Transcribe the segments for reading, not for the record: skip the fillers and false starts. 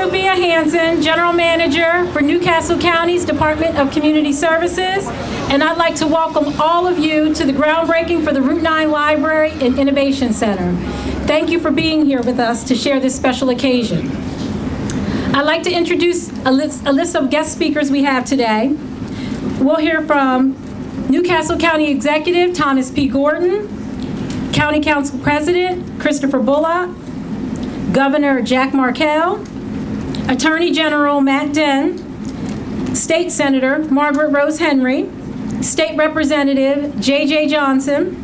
Sophia Hansen, General Manager for Newcastle County's Department of Community Services, and I'd like to welcome all of you to the groundbreaking for the Route 9 Library and Innovation Center. Thank you for being here with us to share this special occasion. I'd like to introduce a list of guest speakers we have today. We'll hear from Newcastle County Executive Thomas P. Gordon, County Council President Christopher Bullock, Governor Jack Markell, Attorney General Matt Denn, State Senator Margaret Rose Henry, State Representative J.J. Johnson,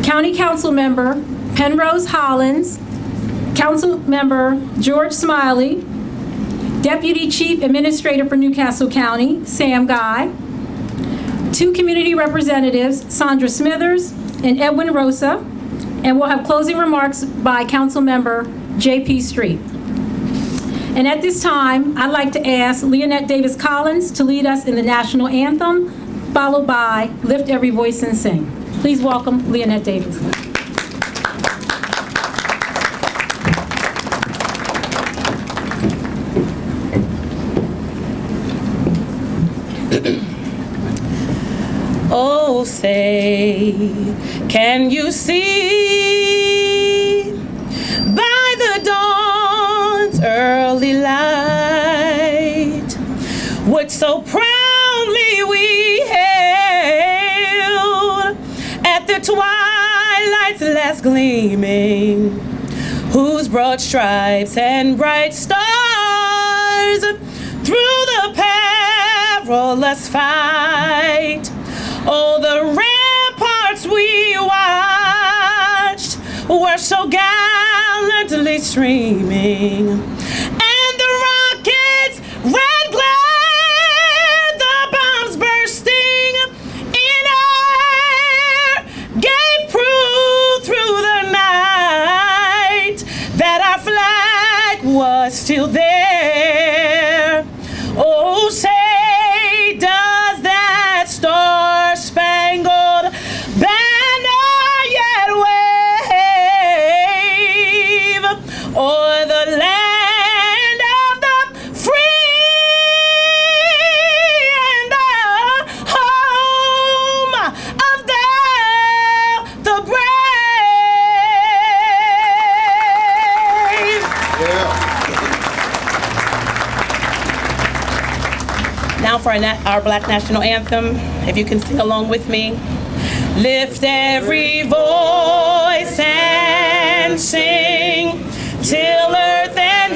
County Council Member Penrose Hollins, Council Member George Smiley, Deputy Chief Administrator for Newcastle County Sam Guy, two community representatives Sandra Smithers and Edwin Rosa, and we'll have closing remarks by Council Member J.P. Street. And at this time, I'd like to ask Leonette Davis Collins to lead us in the national anthem, followed by Lift Every Voice and Sing. Please welcome Leonette Davis. Oh, say, can you see by the dawn's early light what so proudly we hailed at the twilight's last gleaming, whose broad stripes and bright stars through the perilous fight, oh, the ramparts we watched were so gallantly streaming, and the rockets' red glare, the bombs bursting in air, gave proof through the night that our flag was still there. Oh, say, does that star-spangled banner yet wave o'er the land of the free and the home of the brave? Yeah. Now for our Black National Anthem, if you can sing along with me. Lift every voice and sing till earth and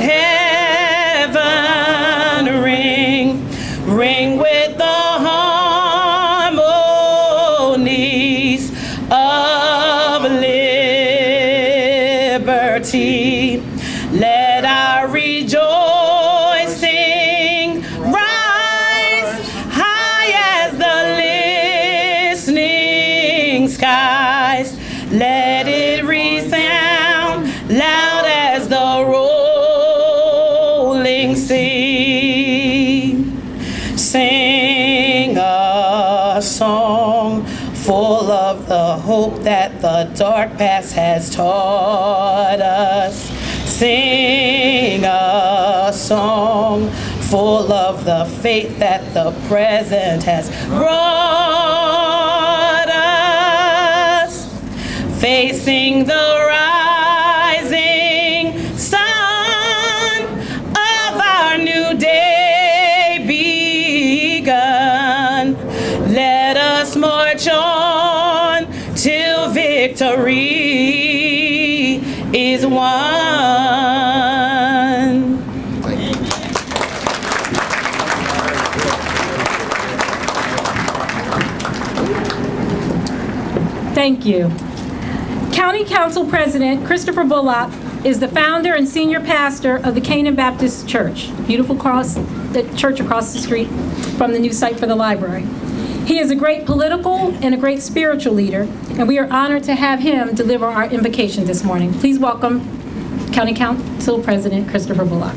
heaven ring, ring with the harmonies of liberty. Let our rejoicing rise high as the listening skies. Let it resound loud as the rolling sea. Sing a song full of the hope that the dark past has taught us. Sing a song full of the faith that the present has brought us. Facing the rising sun of our new day begun, let us march on till victory is won. Thank you. County Council President Christopher Bullock is the founder and senior pastor of the Canaan Baptist Church, beautiful the church across the street from the new site for the library. He is a great political and a great spiritual leader, and we are honored to have him deliver our invocation this morning. Please welcome County Council President Christopher Bullock.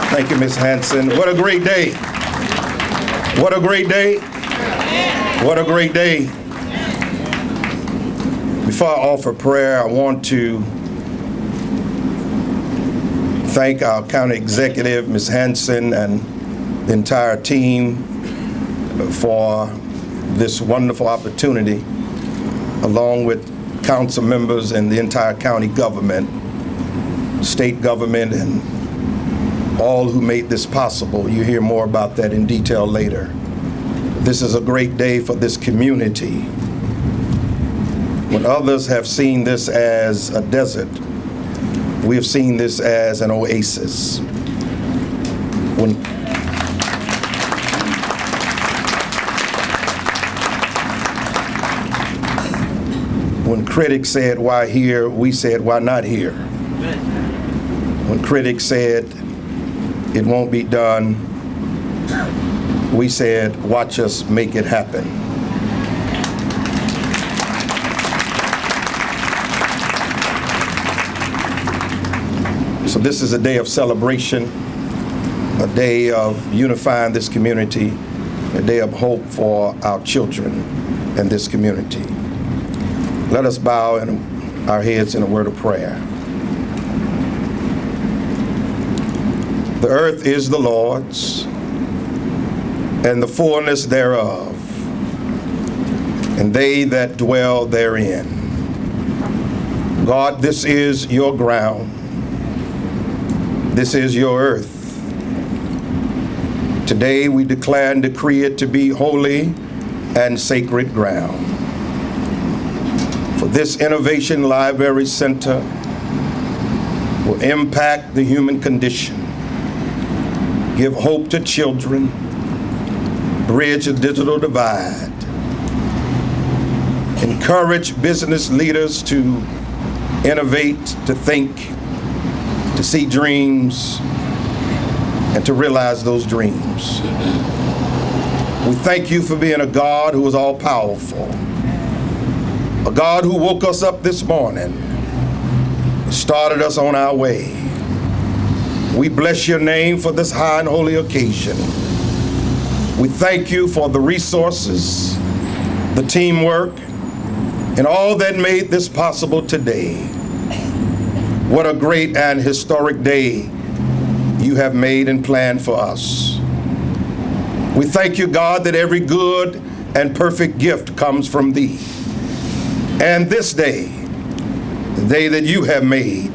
Thank you, Ms. Hanson. What a great day. What a great day. What a great day. Before I offer prayer, I want to thank our county executive, Ms. Hanson, and the entire team for this wonderful opportunity, along with council members and the entire county government, state government, and all who made this possible. You hear more about that in detail later. This is a great day for this community. When others have seen this as a desert, we have seen this as an oasis. When critics said, "Why here?" we said, "Why not here?" When critics said, "It won't be done," we said, "Watch us make it happen." So this is a day of celebration, a day of unifying this community, a day of hope for our children and this community. Let us bow our heads in a word of prayer. The earth is the Lord's, and the fullness thereof, and they that dwell therein. God, this is your ground. This is your earth. Today we declare and decree it to be holy and sacred ground. For this Innovation Library Center will impact the human condition, give hope to children, bridge the digital divide, encourage business leaders to innovate, to think, to see dreams, and to realize those dreams. We thank you for being a God who is all-powerful, a God who woke us up this morning, started us on our way. We bless your name for this high and holy occasion. We thank you for the resources, the teamwork, and all that made this possible today. What a great and historic day you have made and planned for us. We thank you, God, that every good and perfect gift comes from thee. And this day, the day that you have made,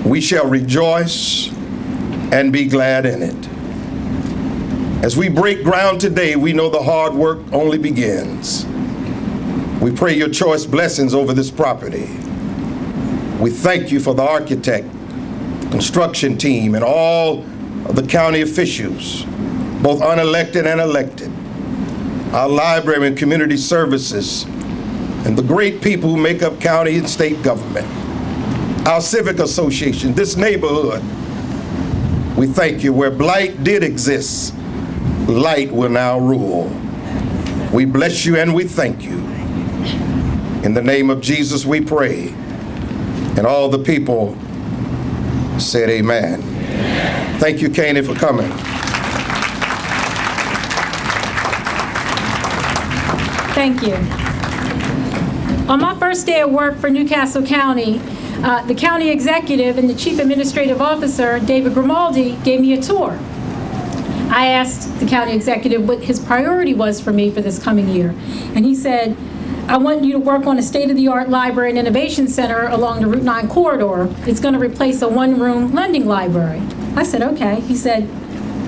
we shall rejoice and be glad in it. As we break ground today, we know the hard work only begins. We pray your choice blessings over this property. We thank you for the architect, construction team, and all of the county officials, both unelected and elected, our library and community services, and the great people who make up county and state government, our civic association, this neighborhood. We thank you. Where blight did exist, light will now rule. We bless you and we thank you. In the name of Jesus we pray. And all the people said amen. Amen. Thank you, Caney, for coming. Thank you. On my first day of work for Newcastle County, the county executive and the chief administrative officer, David Grimaldi, gave me a tour. I asked the county executive what his priority was for me for this coming year. And he said, I want you to work on a state-of-the-art library and innovation center along the Route 9 corridor. It's going to replace a one-room lending library. I said, okay. He said,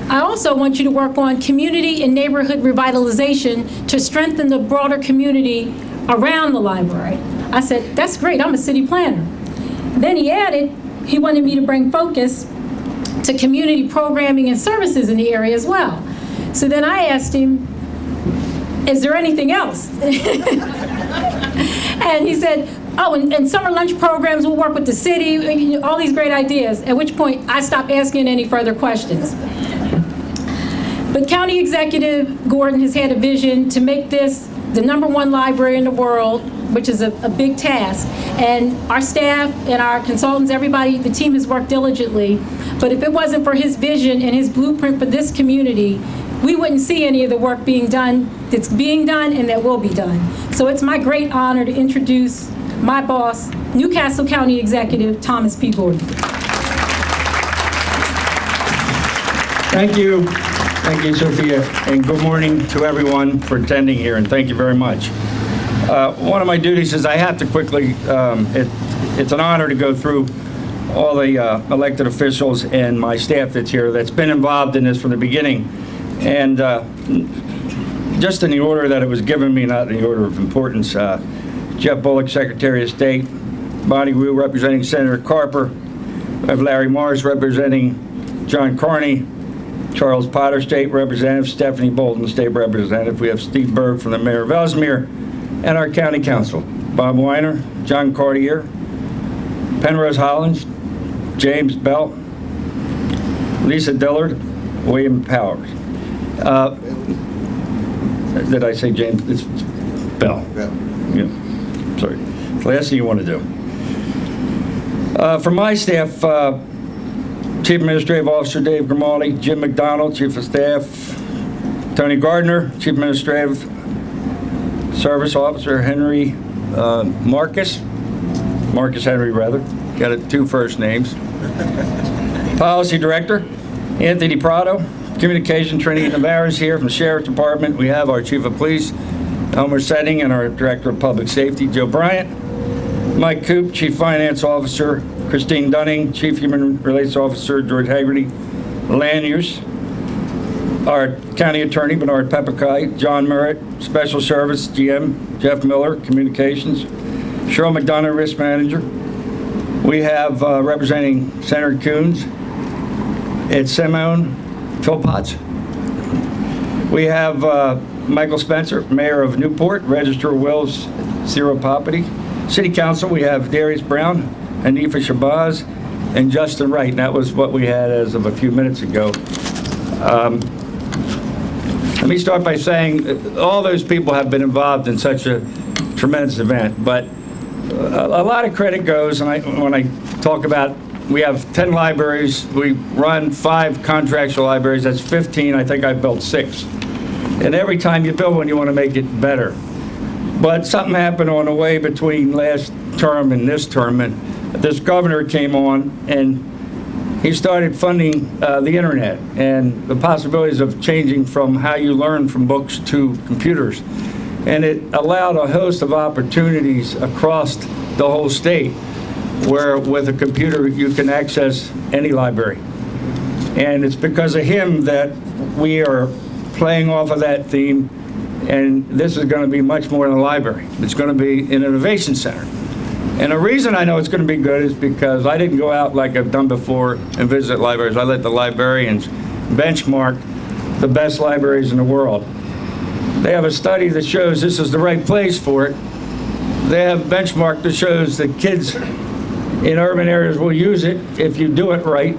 I also want you to work on community and neighborhood revitalization to strengthen the broader community around the library. I said, that's great, I'm a city planner. Then he added, he wanted me to bring focus to community programming and services in the area as well. So then I asked him, is there anything else? And he said, oh, and summer lunch programs will work with the city, all these great ideas, at which point I stopped asking any further questions. But County Executive Gordon has had a vision to make this the #1 library in the world, which is a big task. And our staff and our consultants, everybody, the team has worked diligently. But if it wasn't for his vision and his blueprint for this community, we wouldn't see any of the work being done that's being done and that will be done. So it's my great honor to introduce my boss, Newcastle County Executive Thomas P. Gordon. Thank you. Thank you, Sophia, and good morning to everyone for attending here, and thank you very much. One of my duties is I have to quickly, it's an honor to go through all the elected officials and my staff that's here that's been involved in this from the beginning. And just in the order that it was given me, not in the order of importance, Jeff Bullock, Secretary of State, Bonnie Wu representing Senator Carper, we have Larry Morris representing John Carney, Charles Potter, State Representative, Stephanie Bolton, State Representative. We have Steve Berg from the Mayor of Ellesmere, and our County Council, Bob Weiner, John Cartier, Penrose Hollins, James Bell, Lisa Dillard, William Powers. Did I say James? It's Bell. Yeah. Sorry. It's the last thing you want to do. For my staff, Chief Administrative Officer Dave Grimaldi, Jim McDonald, Chief of Staff, Tony Gardner, Chief Administrative Service Officer Henry Marcus Henry rather, got it, 2 first names. Policy Director Anthony Prado, Communication Trinity Navarez here from the Sheriff's Department. We have our Chief of Police Elmer Setting and our Director of Public Safety Joe Bryant. Mike Coop, Chief Finance Officer Christine Dunning, Chief Human Relations Officer George Haggerty, Land Use, our County Attorney Bernard Pepikai, John Merritt, Special Service GM Jeff Miller, Communications, Cheryl McDonough, Risk Manager. We have representing Senator Coons, Ed Simone, Phil Potts. We have Michael Spencer, Mayor of Newport, Register of Wills, Zero Property. City Council, we have Darius Brown, Hanifa Shabazz, and Justin Wright. And that was what we had as of a few minutes ago. Let me start by saying all those people have been involved in such a tremendous event, but a lot of credit goes, and when I talk about, we have 10 libraries, we run 5 contractual libraries, that's 15, I think I built 6. And every time you build one, you want to make it better. But something happened on the way between last term and this term, and this governor came on and he started funding the internet and the possibilities of changing from how you learn from books to computers. And it allowed a host of opportunities across the whole state where with a computer you can access any library. And it's because of him that we are playing off of that theme, and this is going to be much more than a library. It's going to be an innovation center. And the reason I know it's going to be good is because I didn't go out like I've done before and visit libraries. I let the librarians benchmark the best libraries in the world. They have a study that shows this is the right place for it. They have a benchmark that shows that kids in urban areas will use it if you do it right.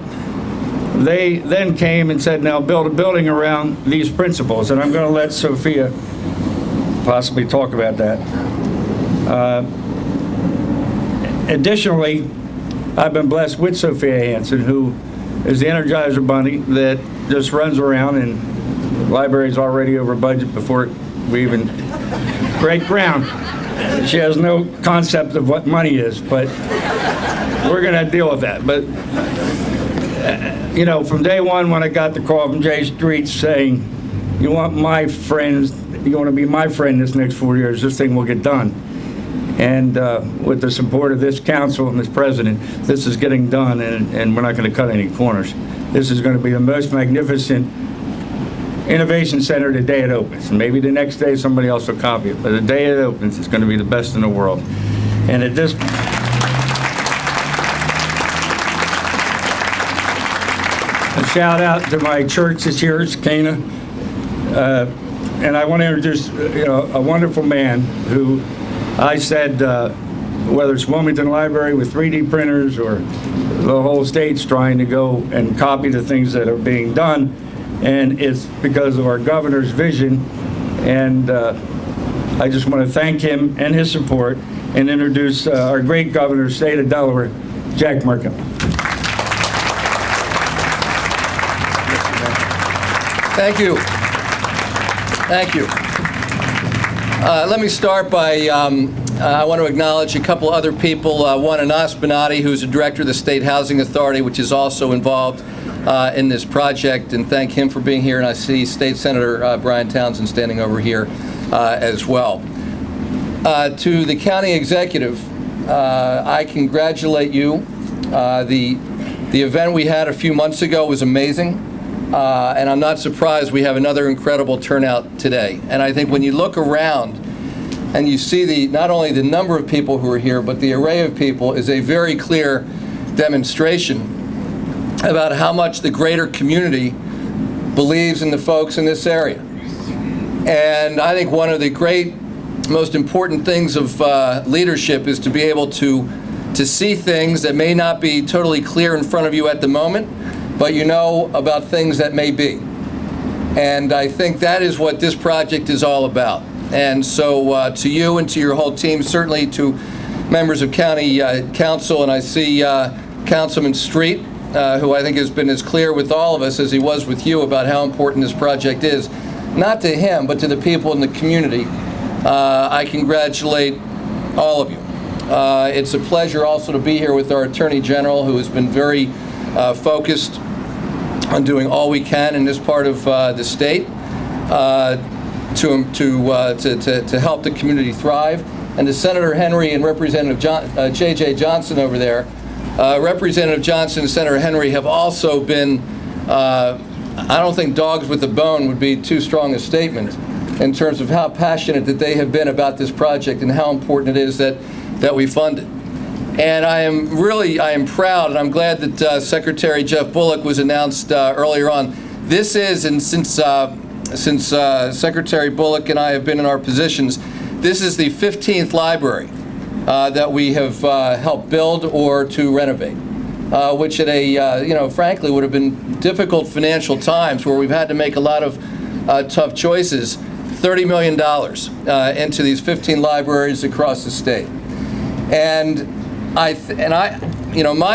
They then came and said, now build a building around these principles. And I'm going to let Sophia possibly talk about that. Additionally, I've been blessed with Sophia Hansen, who is the Energizer Bunny that just runs around, and the library's already over budget before we even break ground. She has no concept of what money is, but we're going to deal with that. But, you know, from day one when I got the call from Jay Street saying, you want my friends, you want to be my friend this next 4 years, this thing will get done. And with the support of this council and this president, this is getting done, and we're not going to cut any corners. This is going to be the most magnificent innovation center the day it opens. And maybe the next day somebody else will copy it, but the day it opens, it's going to be the best in the world. And at this a shout out to my church this year, it's Cana. And I want to introduce a wonderful man who I said, whether it's Wilmington Library with 3D printers or the whole state's trying to go and copy the things that are being done, and it's because of our governor's vision. And I just want to thank him and his support and introduce our great governor, state of Delaware, Jack Markell. Thank you. Thank you. Let me start by I want to acknowledge a couple other people. One, Anas Benatti, who's the director of the State Housing Authority, which is also involved in this project, and thank him for being here. And I see State Senator Brian Townsend standing over here as well. To the county executive, I congratulate you. The event we had a few months ago was amazing, and I'm not surprised we have another incredible turnout today. And I think when you look around and you see not only the number of people who are here, but the array of people is a very clear demonstration about how much the greater community believes in the folks in this area. And I think one of the great, most important things of leadership is to be able to see things that may not be totally clear in front of you at the moment, but you know about things that may be. And I think that is what this project is all about. And so to you and to your whole team, certainly to members of County Council, and I see Councilman Street, who I think has been as clear with all of us as he was with you about how important this project is, not to him, but to the people in the community. I congratulate all of you. It's a pleasure also to be here with our Attorney General, who has been very focused on doing all we can in this part of the state to help the community thrive, and to Senator Henry and Representative J.J. Johnson over there. Representative Johnson and Senator Henry have also been, I don't think dogs with a bone would be too strong a statement in terms of how passionate that they have been about this project and how important it is that we fund it. And I am proud, and I'm glad that Secretary Jeff Bullock was announced earlier on. This is, and since Secretary Bullock and I have been in our positions, this is the 15th library that we have helped build or to renovate, which at a, frankly would have been difficult financial times where we've had to make a lot of tough choices, $30 million into these 15 libraries across the state. And my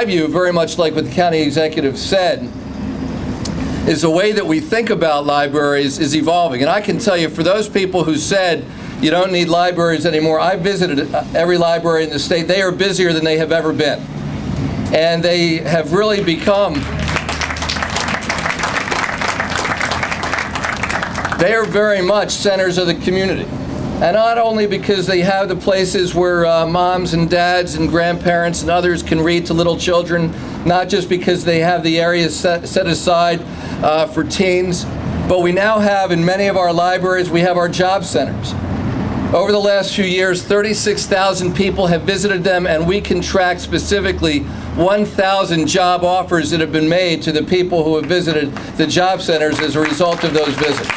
view, very much like what the county executive said, is the way that we think about libraries is evolving. And I can tell you, for those people who said you don't need libraries anymore, I visited every library in the state. They are busier than they have ever been. And they have really become, they are very much centers of the community. And not only because they have the places where moms and dads and grandparents and others can read to little children, not just because they have the areas set aside for teens, but we now have in many of our libraries, we have our job centers. Over the last few years, 36,000 people have visited them, and we can track specifically 1,000 job offers that have been made to the people who have visited the job centers as a result of those visits.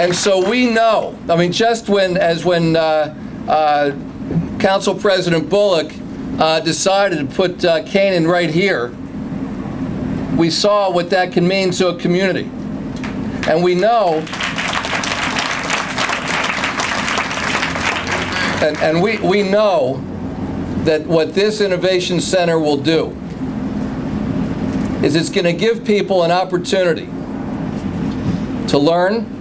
And so we know, I mean, just when Council President Bullock decided to put Canaan right here, we saw what that can mean to a community. And we know, and we know that what this Innovation Center will do is it's going to give people an opportunity to learn,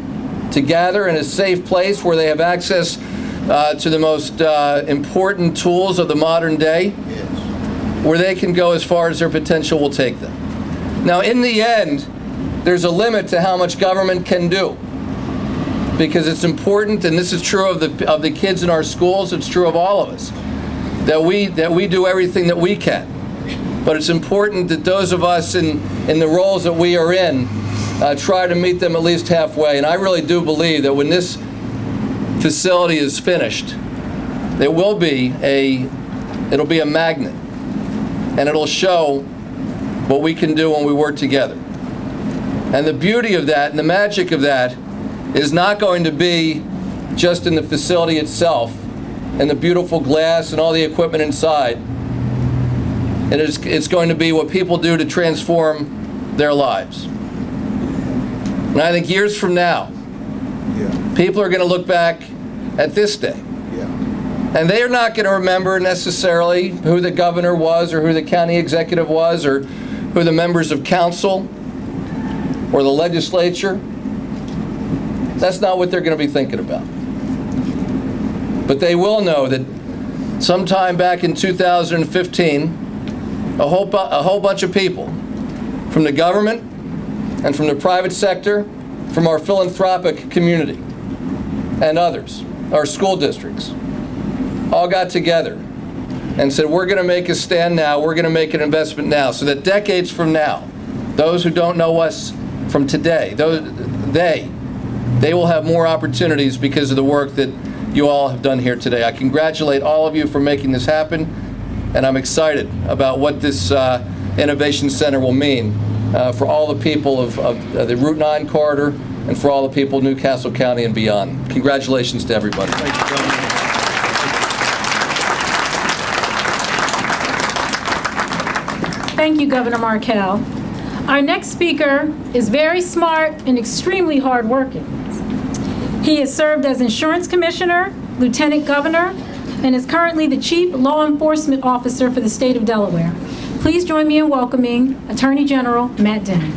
to gather in a safe place where they have access to the most important tools of the modern day, where they can go as far as their potential will take them. Now, in the end, there's a limit to how much government can do, because it's important, and this is true of the kids in our schools, it's true of all of us, that we do everything that we can. But it's important that those of us in the roles that we are in try to meet them at least halfway. And I really do believe that when this facility is finished, it'll be a magnet, and it'll show what we can do when we work together. And the beauty of that and the magic of that is not going to be just in the facility itself and the beautiful glass and all the equipment inside. And it's going to be what people do to transform their lives. And I think years from now, people are going to look back at this day. And they are not going to remember necessarily who the governor was or who the county executive was or who the members of council or the legislature. That's not what they're going to be thinking about. But they will know that sometime back in 2015, a whole bunch of people from the government and from the private sector, from our philanthropic community and others, our school districts, all got together and said, we're going to make a stand now, we're going to make an investment now, so that decades from now, those who don't know us from today, they will have more opportunities because of the work that you all have done here today. I congratulate all of you for making this happen, and I'm excited about what this Innovation Center will mean for all the people of the Route 9 corridor and for all the people of Newcastle County and beyond. Congratulations to everybody. Thank you, Governor. Thank you, Governor Markell. Our next speaker is very smart and extremely hardworking. He has served as Insurance Commissioner, Lieutenant Governor, and is currently the Chief Law Enforcement Officer for the state of Delaware. Please join me in welcoming Attorney General Matt Denn.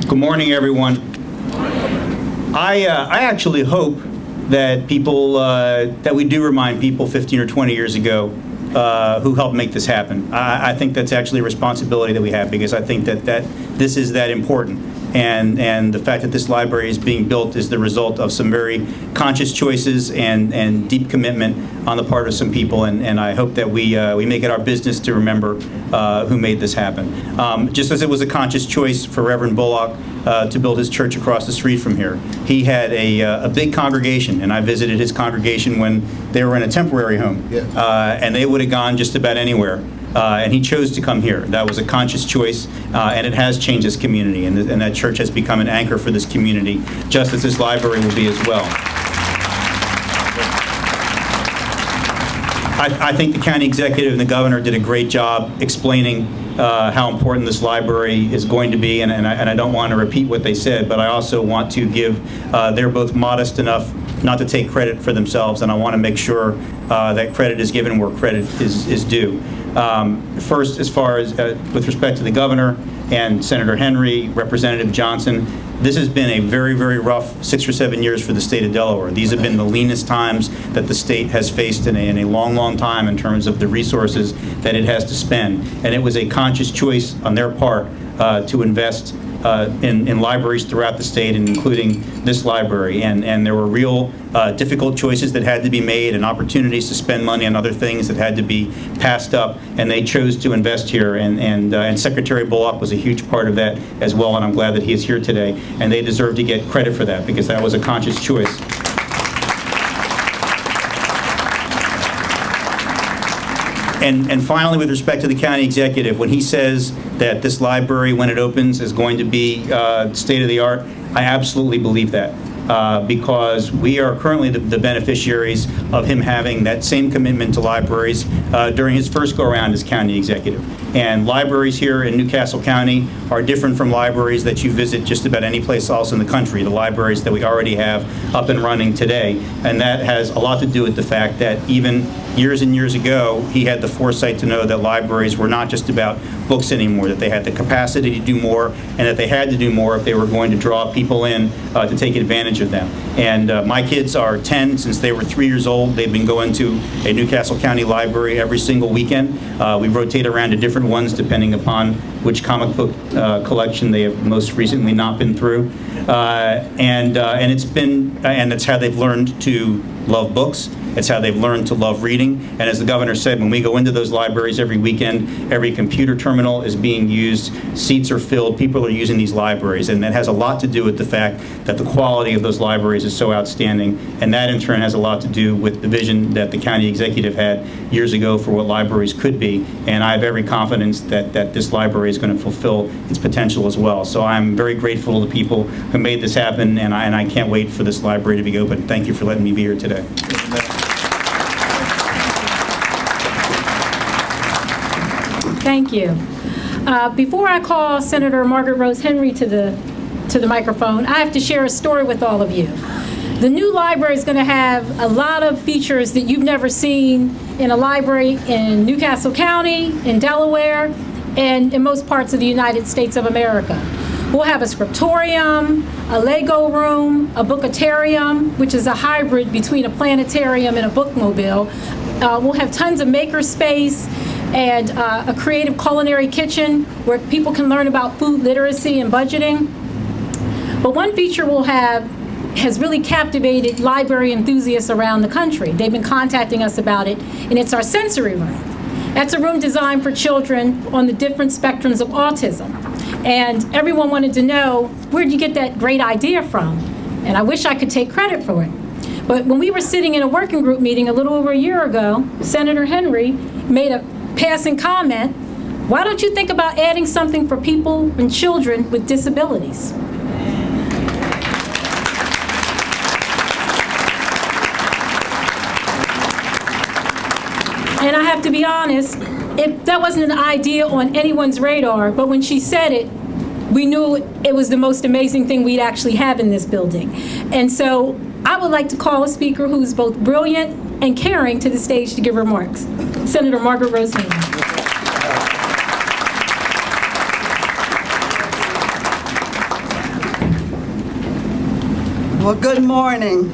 Good morning, everyone. I actually hope that that we do remind people 15 or 20 years ago who helped make this happen. I think that's actually a responsibility that we have, because I think that this is that important. And the fact that this library is being built is the result of some very conscious choices and deep commitment on the part of some people. And I hope that we make it our business to remember who made this happen. Just as it was a conscious choice for Reverend Bullock to build his church across the street from here. He had a big congregation, and I visited his congregation when they were in a temporary home. Yeah. And they would have gone just about anywhere. And he chose to come here. That was a conscious choice, and it has changed this community, and that church has become an anchor for this community, just as this library will be as well. I think the county executive and the governor did a great job explaining how important this library is going to be, and I don't want to repeat what they said, but I also want to give, they're both modest enough not to take credit for themselves, and I want to make sure that credit is given where credit is due. First, as far as with respect to the governor and Senator Henry, Representative Johnson, this has been a very, very rough 6 or 7 years for the state of Delaware. These have been the leanest times that the state has faced in a long, long time in terms of the resources that it has to spend. And it was a conscious choice on their part to invest in libraries throughout the state, and including this library. And there were real difficult choices that had to be made, and opportunities to spend money on other things that had to be passed up, and they chose to invest here. And Secretary Bullock was a huge part of that as well, and I'm glad that he is here today. And they deserve to get credit for that, because that was a conscious choice. And finally, with respect to the county executive, when he says that this library, when it opens, is going to be state-of-the-art, I absolutely believe that. Because we are currently the beneficiaries of him having that same commitment to libraries during his first go-around as county executive. And libraries here in Newcastle County are different from libraries that you visit just about any place else in the country, the libraries that we already have up and running today. And that has a lot to do with the fact that even years and years ago, he had the foresight to know that libraries were not just about books anymore, that they had the capacity to do more, and that they had to do more if they were going to draw people in to take advantage of them. And my kids are 10. Since they were 3 years old, they've been going to a Newcastle County library every single weekend. We rotate around to different ones depending upon which comic book collection they have most recently not been through. And that's how they've learned to love books. It's how they've learned to love reading. And as the governor said, when we go into those libraries every weekend, every computer terminal is being used, seats are filled, people are using these libraries. And that has a lot to do with the fact that the quality of those libraries is so outstanding. And that in turn has a lot to do with the vision that the county executive had years ago for what libraries could be. And I have every confidence that this library is going to fulfill its potential as well. So I'm very grateful to the people who made this happen, and I can't wait for this library to be open. Thank you for letting me be here today. Thank you. Before I call Senator Margaret Rose Henry to the microphone, I have to share a story with all of you. The new library is going to have a lot of features that you've never seen in a library in Newcastle County, in Delaware, and in most parts of the United States of America. We'll have a scriptorium, a Lego room, a bookatarium, which is a hybrid between a planetarium and a bookmobile. We'll have tons of maker space and a creative culinary kitchen where people can learn about food literacy and budgeting. But one feature we'll have has really captivated library enthusiasts around the country. They've been contacting us about it, and it's our sensory room. That's a room designed for children on the different spectrums of autism. And everyone wanted to know, where'd you get that great idea from? And I wish I could take credit for it. But when we were sitting in a working group meeting a little over a year ago, Senator Henry made a passing comment, why don't you think about adding something for people and children with disabilities? And I have to be honest, that wasn't an idea on anyone's radar, but when she said it, we knew it was the most amazing thing we'd actually have in this building. And so I would like to call a speaker who's both brilliant and caring to the stage to give remarks. Senator Margaret Rose Haynes. Well, good morning.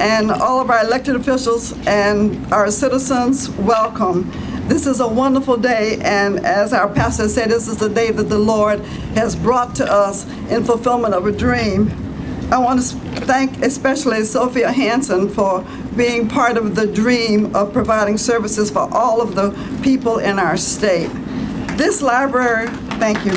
And all of our elected officials and our citizens, welcome. This is a wonderful day, and as our pastor said, this is the day that the Lord has brought to us in fulfillment of a dream. I want to thank especially Sophia Hansen for being part of the dream of providing services for all of the people in our state. This library, thank you.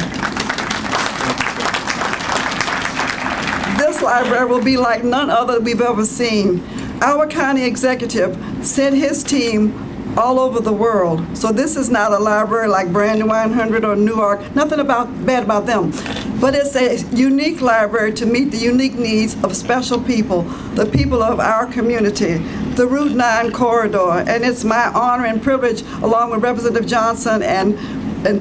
This library will be like none other we've ever seen. Our county executive sent his team all over the world. So this is not a library like Brandywine 100 or Newark, nothing bad about them. But it's a unique library to meet the unique needs of special people, the people of our community, the Route 9 corridor. And it's my honor and privilege, along with Representative Johnson and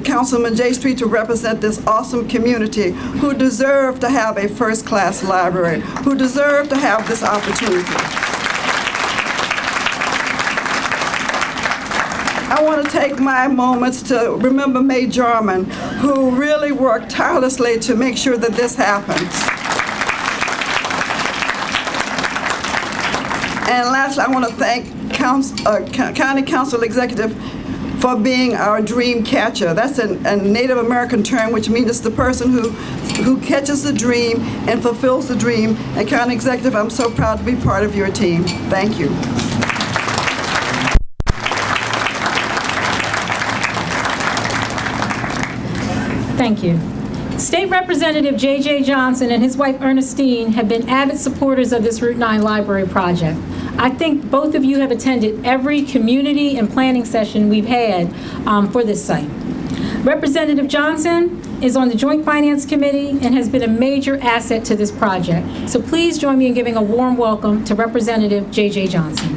Councilman J Street, to represent this awesome community who deserve to have a first-class library, who deserve to have this opportunity. I want to take my moments to remember Mae Jarman, who really worked tirelessly to make sure that this happens. And lastly, I want to thank County Council Executive for being our dream catcher. That's a Native American term, which means it's the person who catches the dream and fulfills the dream. And County Executive, I'm so proud to be part of your team. Thank you. Thank you. State Representative J.J. Johnson and his wife Ernestine have been avid supporters of this Route 9 library project. I think both of you have attended every community and planning session we've had for this site. Representative Johnson is on the Joint Finance Committee and has been a major asset to this project. So please join me in giving a warm welcome to Representative J.J. Johnson.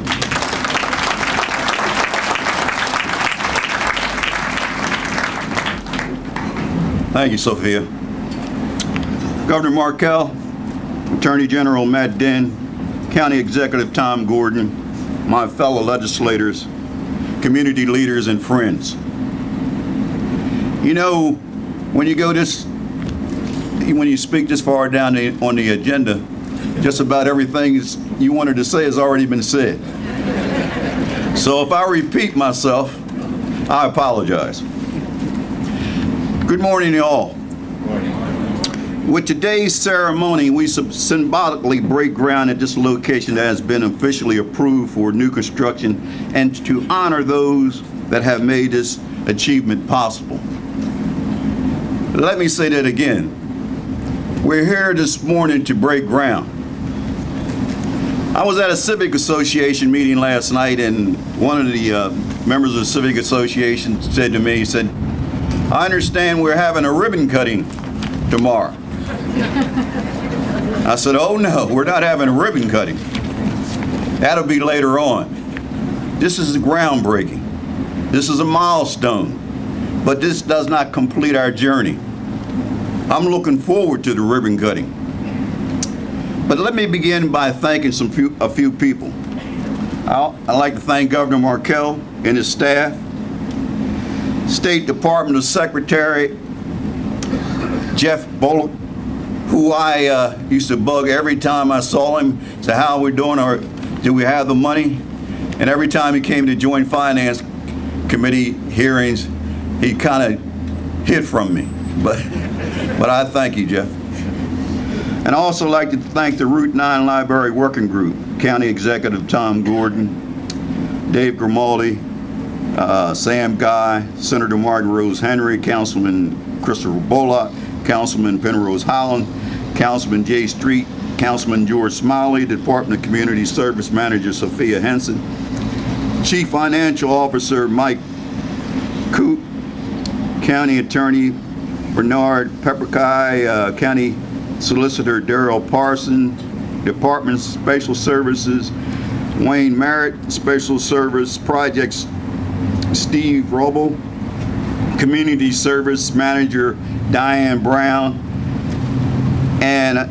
Thank you, Sophia. Governor Markell, Attorney General Matt Denn, County Executive Tom Gordon, my fellow legislators, community leaders, and friends. You know, when you speak this far down on the agenda, just about everything you wanted to say has already been said. So if I repeat myself, I apologize. Good morning to all. With today's ceremony, we symbolically break ground at this location that has been officially approved for new construction and to honor those that have made this achievement possible. Let me say that again. We're here this morning to break ground. I was at a Civic Association meeting last night, and one of the members of the Civic Association said to me, he said, I understand we're having a ribbon cutting tomorrow. I said, oh no, we're not having a ribbon cutting. That'll be later on. This is groundbreaking. This is a milestone, but this does not complete our journey. I'm looking forward to the ribbon cutting. But let me begin by thanking a few people. I'd like to thank Governor Markell and his staff, State Department Secretary Jeff Bullock, who I used to bug every time I saw him, say, how are we doing, or do we have the money? And every time he came to Joint Finance Committee hearings, he kind of hid from me. But I thank you, Jeff. And I also like to thank the Route 9 Library Working Group, County Executive Tom Gordon, Dave Grimaldi, Sam Guy, Senator Martin Rose Henry, Councilman Christopher Bullock, Councilman Penrose Hollins, Councilman Jay Street, Councilman George Smiley, Department of Community Service Manager Sophia Henson, Chief Financial Officer Mike Coop, County Attorney Bernard Pepperkai, County Solicitor Darrell Parson, Department of Special Services Wayne Merritt, Special Service Projects Steve Roble, Community Service Manager Diane Brown, and I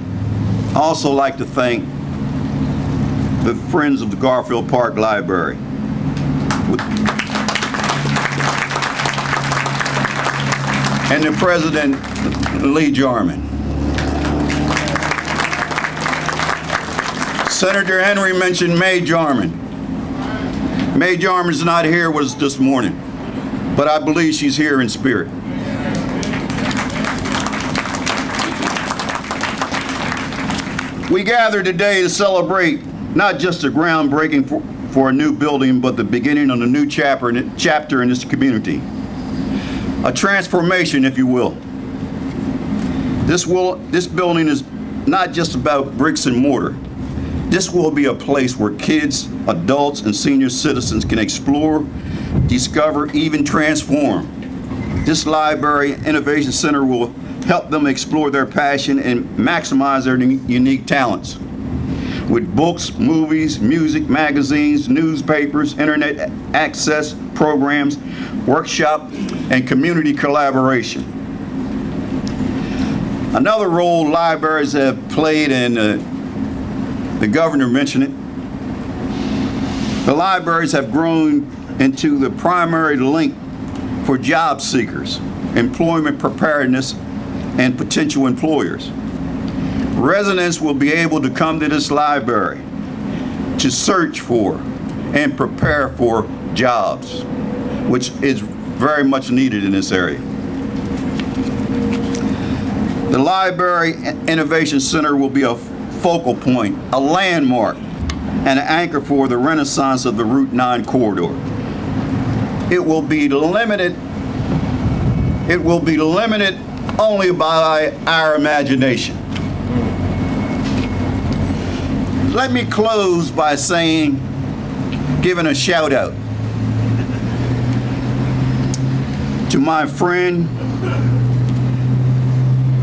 also like to thank the Friends of the Garfield Park Library. And the President, Lee Jarman. Senator Henry mentioned May Jarman. May Jarman's not here with us this morning, but I believe she's here in spirit. We gather today to celebrate not just the groundbreaking for a new building, but the beginning of a new chapter in this community. A transformation, if you will. This building is not just about bricks and mortar. This will be a place where kids, adults, and senior citizens can explore, discover, even transform. This Library Innovation Center will help them explore their passion and maximize their unique talents. With books, movies, music, magazines, newspapers, internet access programs, workshop, and community collaboration. Another role libraries have played, and the governor mentioned it, the libraries have grown into the primary link for job seekers, employment preparedness, and potential employers. Residents will be able to come to this library to search for and prepare for jobs, which is very much needed in this area. The Library Innovation Center will be a focal point, a landmark, and an anchor for the renaissance of the Route 9 corridor. It will be limited only by our imagination. Let me close by giving a shout out to my friend,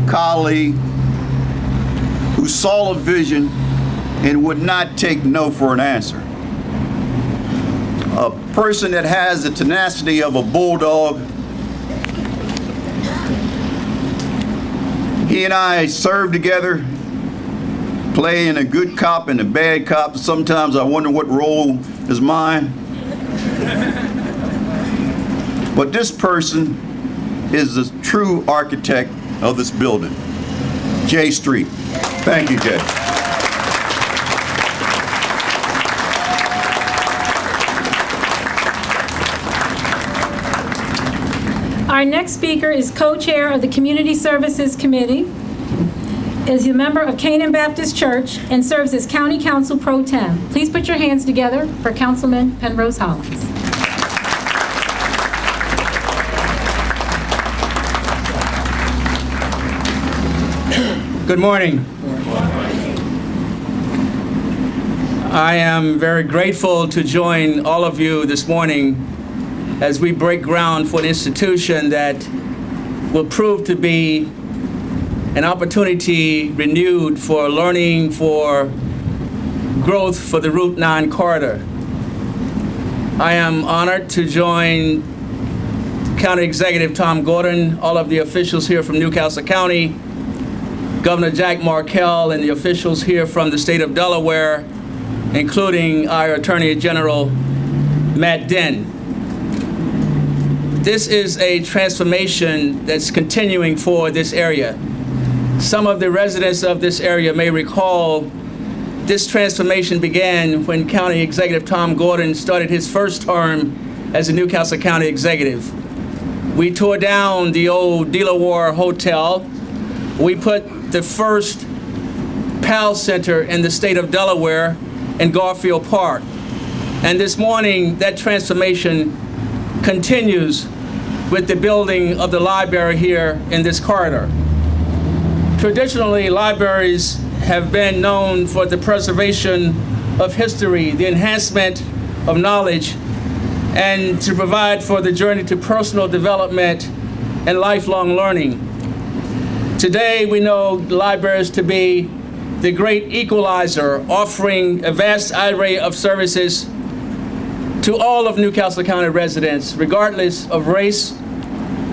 colleague, who saw a vision and would not take no for an answer. A person that has the tenacity of a bulldog. He and I served together, playing a good cop and a bad cop. Sometimes I wonder what role is mine. But this person is the true architect of this building, Jay Street. Thank you, Jay. Our next speaker is co-chair of the Community Services Committee, is a member of Canaan Baptist Church, and serves as County Council Pro Tem. Please put your hands together for Councilman Penrose Hollins. Good morning. I am very grateful to join all of you this morning as we break ground for an institution that will prove to be an opportunity renewed for learning, for growth for the Route 9 corridor. I am honored to join County Executive Tom Gordon, all of the officials here from Newcastle County, Governor Jack Markell, and the officials here from the state of Delaware, including our Attorney General Matt Denn. This is a transformation that's continuing for this area. Some of the residents of this area may recall this transformation began when County Executive Tom Gordon started his first term as a Newcastle County Executive. We tore down the old Delaware Hotel. We put the first PAL Center in the state of Delaware in Garfield Park. And this morning, that transformation continues with the building of the library here in this corridor. Traditionally, libraries have been known for the preservation of history, the enhancement of knowledge, and to provide for the journey to personal development and lifelong learning. Today, we know libraries to be the great equalizer, offering a vast array of services to all of Newcastle County residents, regardless of race,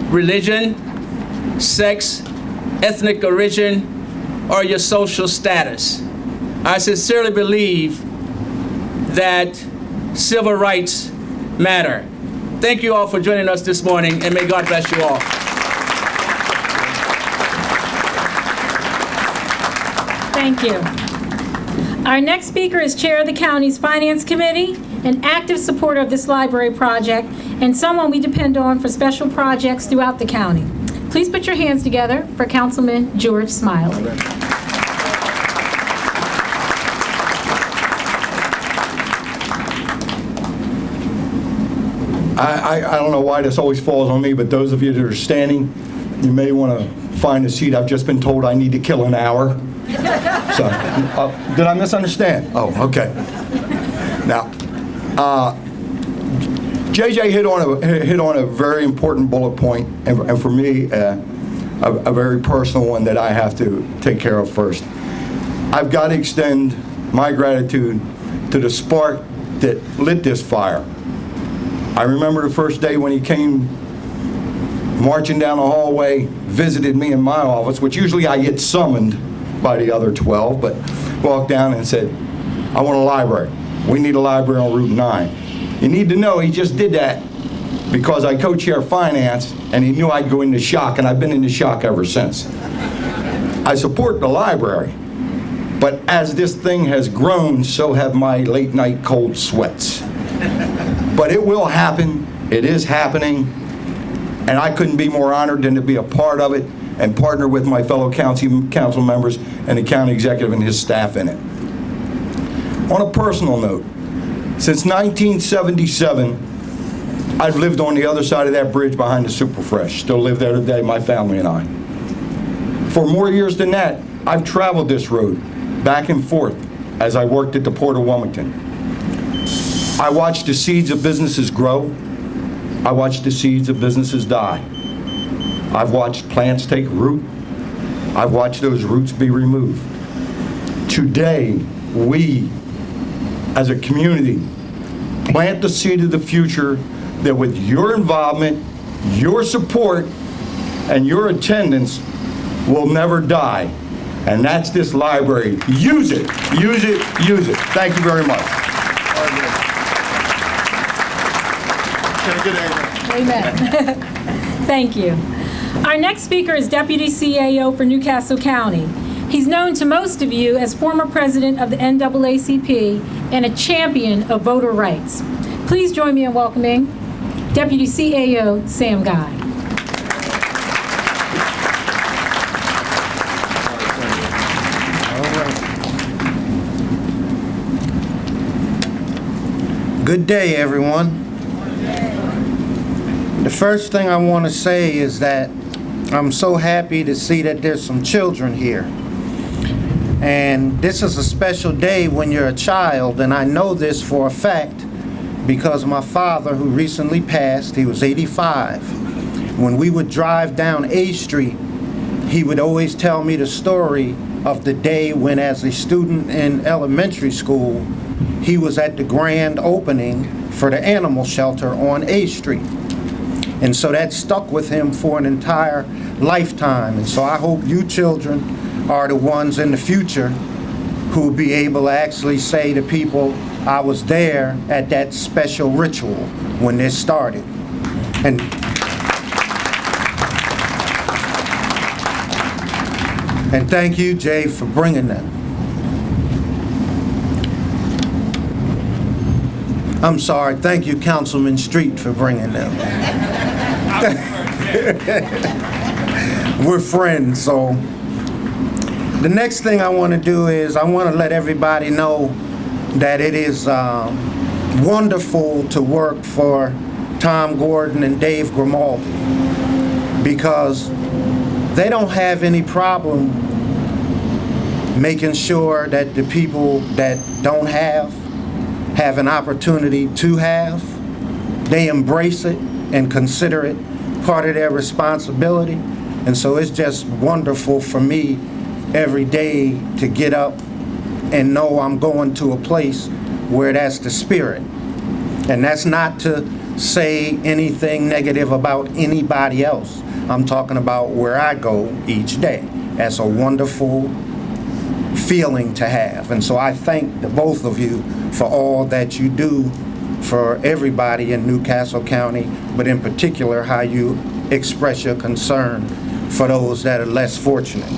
religion, sex, ethnic origin, or your social status. I sincerely believe that civil rights matter. Thank you all for joining us this morning, and may God bless you all. Thank you. Our next speaker is Chair of the County's Finance Committee, an active supporter of this library project, and someone we depend on for special projects throughout the county. Please put your hands together for Councilman George Smiley. I don't know why this always falls on me, but those of you that are standing, you may want to find a seat. I've just been told I need to kill an hour. So, did I misunderstand? Oh, okay. Now, JJ hit on a very important bullet point, and for me, a very personal one that I have to take care of first. I've got to extend my gratitude to the spark that lit this fire. I remember the first day when he came marching down the hallway, visited me in my office, which usually I get summoned by the other 12, but walked down and said, I want a library. We need a library on Route 9. You need to know he just did that because I co-chair finance and he knew I'd go into shock, and I've been into shock ever since. I support the library, but as this thing has grown, so have my late night cold sweats. But it will happen, it is happening, and I couldn't be more honored than to be a part of it and partner with my fellow council members and the county executive and his staff in it. On a personal note, since 1977, I've lived on the other side of that bridge behind the Superfresh. Still live there today, my family and I. For more years than that, I've traveled this road back and forth as I worked at the Port of Wilmington. I watched the seeds of businesses grow. I watched the seeds of businesses die. I've watched plants take root. I've watched those roots be removed. Today, we, as a community, plant the seed of the future that with your involvement, your support, and your attendance will never die. And that's this library. Use it, use it, use it. Thank you very much. Amen. Thank you. Our next speaker is Deputy CAO for Newcastle County. He's known to most of you as former president of the NAACP and a champion of voter rights. Please join me in welcoming Deputy CAO Sam Guy. Good day, everyone. The first thing I want to say is that I'm so happy to see that there's some children here. And this is a special day when you're a child, and I know this for a fact because my father, who recently passed, he was 85. When we would drive down A Street, he would always tell me the story of the day when, as a student in elementary school, he was at the grand opening for the animal shelter on A Street. And so that stuck with him for an entire lifetime. And so I hope you children are the ones in the future who will be able to actually say to people, I was there at that special ritual when this started. And And thank you, Jay, for bringing them. I'm sorry, thank you, Councilman Street, for bringing them. We're friends, so. The next thing I want to do is I want to let everybody know that it is wonderful to work for Tom Gordon and Dave Grimaldi, because they don't have any problem making sure that the people that don't have an opportunity to have. They embrace it and consider it part of their responsibility. And so it's just wonderful for me every day to get up and know I'm going to a place where that's the spirit. And that's not to say anything negative about anybody else. I'm talking about where I go each day. That's a wonderful feeling to have. And so I thank the both of you for all that you do for everybody in Newcastle County, but in particular how you express your concern for those that are less fortunate.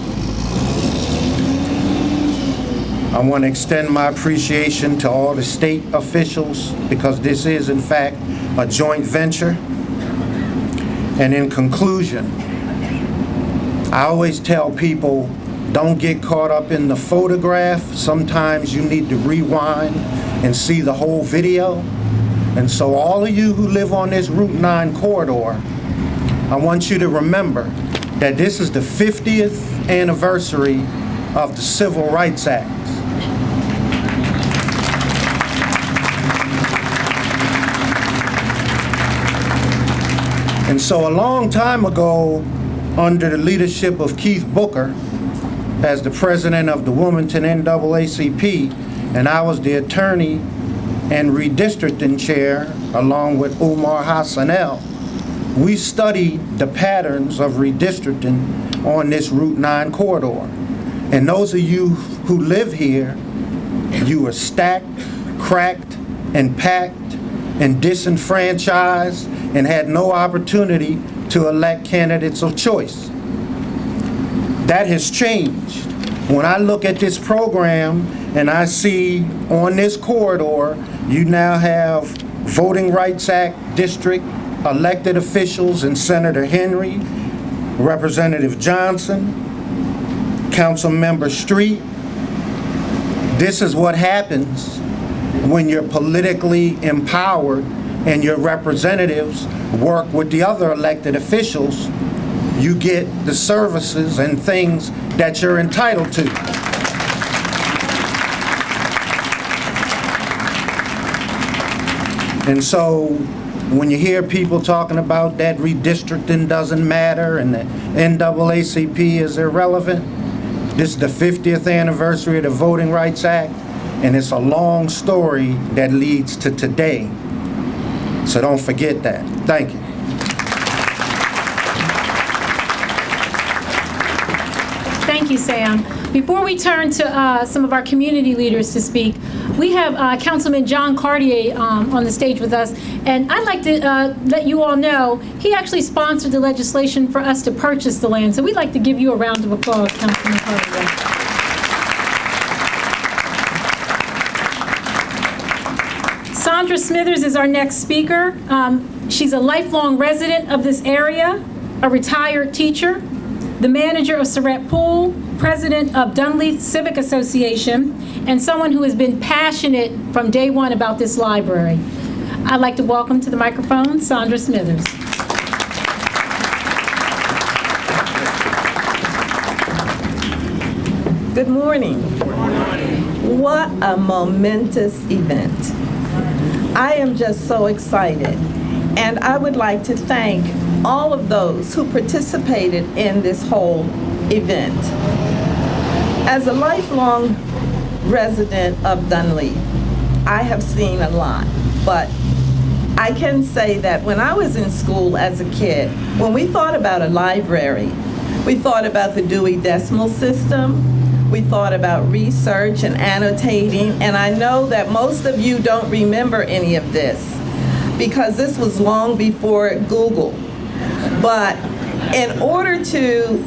I want to extend my appreciation to all the state officials, because this is in fact a joint venture. And in conclusion, I always tell people, don't get caught up in the photograph. Sometimes you need to rewind and see the whole video. And so all of you who live on this Route 9 corridor, I want you to remember that this is the 50th anniversary of the Civil Rights Act. And so a long time ago, under the leadership of Keith Booker, as the president of the Wilmington NAACP, and I was the attorney and redistricting chair, along with Umar Hassanel, we studied the patterns of redistricting on this Route 9 corridor. And those of you who live here, you were stacked, cracked, and packed, and disenfranchised, and had no opportunity to elect candidates of choice. That has changed. When I look at this program and I see on this corridor, you now have Voting Rights Act district elected officials and Senator Henry, Representative Johnson, Councilmember Street. This is what happens when you're politically empowered and your representatives work with the other elected officials. You get the services and things that you're entitled to. And so when you hear people talking about that redistricting doesn't matter and the NAACP is irrelevant, this is the 50th anniversary of the Voting Rights Act, and it's a long story that leads to today. So don't forget that. Thank you. Thank you, Sam. Before we turn to some of our community leaders to speak, we have Councilman John Cartier on the stage with us, and I'd like to let you all know he actually sponsored the legislation for us to purchase the land, so we'd like to give you a round of applause, Councilman Cartier. Sandra Smithers is our next speaker. She's a lifelong resident of this area, a retired teacher, the manager of Surratt Pool, president of Dunleith Civic Association, and someone who has been passionate from day one about this library. I'd like to welcome to the microphone Sandra Smithers. Good morning. What a momentous event. I am just so excited, and I would like to thank all of those who participated in this whole event. As a lifelong resident of Dunleith, I have seen a lot, but I can say that when I was in school as a kid, when we thought about a library, we thought about the Dewey Decimal System, we thought about research and annotating, and I know that most of you don't remember any of this because this was long before Google. But in order to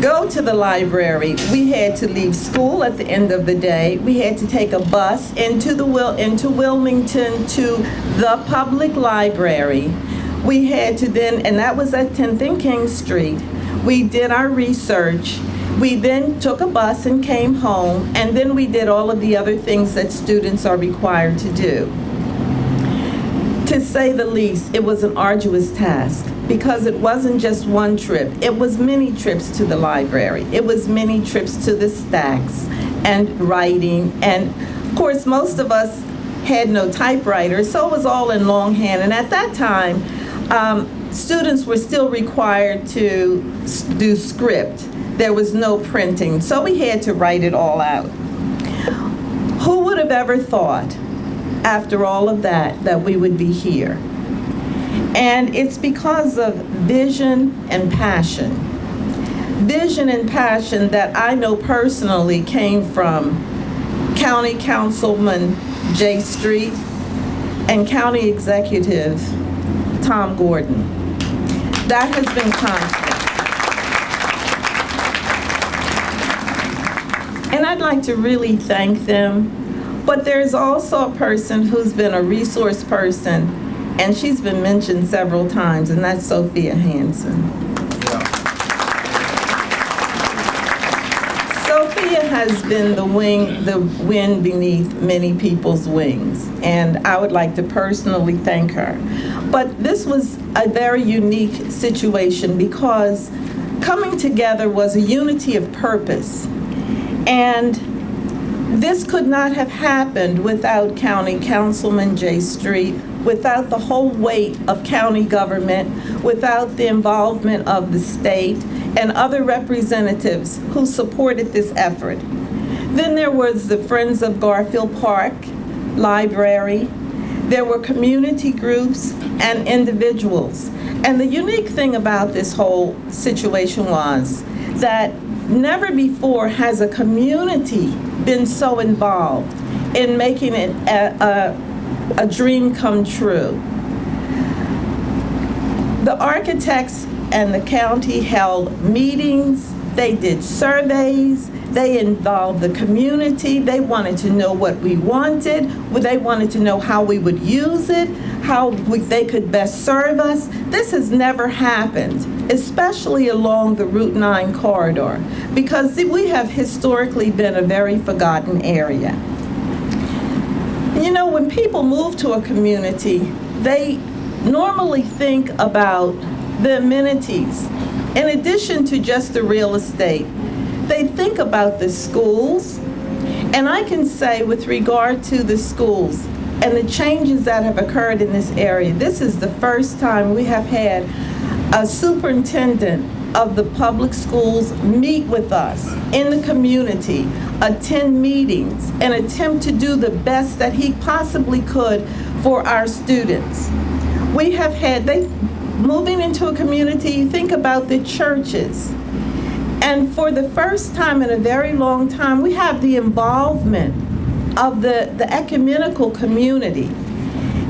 go to the library, we had to leave school at the end of the day. We had to take a bus into Wilmington to the public library. We had to then, and that was at 10th and King Street. We did our research. We then took a bus and came home, and then we did all of the other things that students are required to do. To say the least, it was an arduous task because it wasn't just one trip. It was many trips to the library. It was many trips to the stacks and writing. And of course, most of us had no typewriters, so it was all in longhand. And at that time, students were still required to do script. There was no printing, so we had to write it all out. Who would have ever thought, after all of that we would be here? And it's because of vision and passion. Vision and passion that I know personally came from County Councilman J Street and County Executive Tom Gordon. That has been constant. And I'd like to really thank them. But there's also a person who's been a resource person, and she's been mentioned several times, and that's Sophia Hansen. Sophia has been the wind beneath many people's wings, and I would like to personally thank her. But this was a very unique situation because coming together was a unity of purpose. And this could not have happened without County Councilman J Street, without the whole weight of county government, without the involvement of the state and other representatives who supported this effort. Then there was the Friends of Garfield Park Library. There were community groups and individuals. And the unique thing about this whole situation was that never before has a community been so involved in making it a dream come true. The architects and the county held meetings, they did surveys, they involved the community, they wanted to know what we wanted, they wanted to know how we would use it, how they could best serve us. This has never happened, especially along the Route 9 corridor, because we have historically been a very forgotten area. You know, when people move to a community, they normally think about the amenities. In addition to just the real estate, they think about the schools. And I can say with regard to the schools and the changes that have occurred in this area, this is the first time we have had a superintendent of the public schools meet with us in the community, attend meetings, and attempt to do the best that he possibly could for our students. We have had, moving into a community, you think about the churches. And for the first time in a very long time, we have the involvement of the ecumenical community.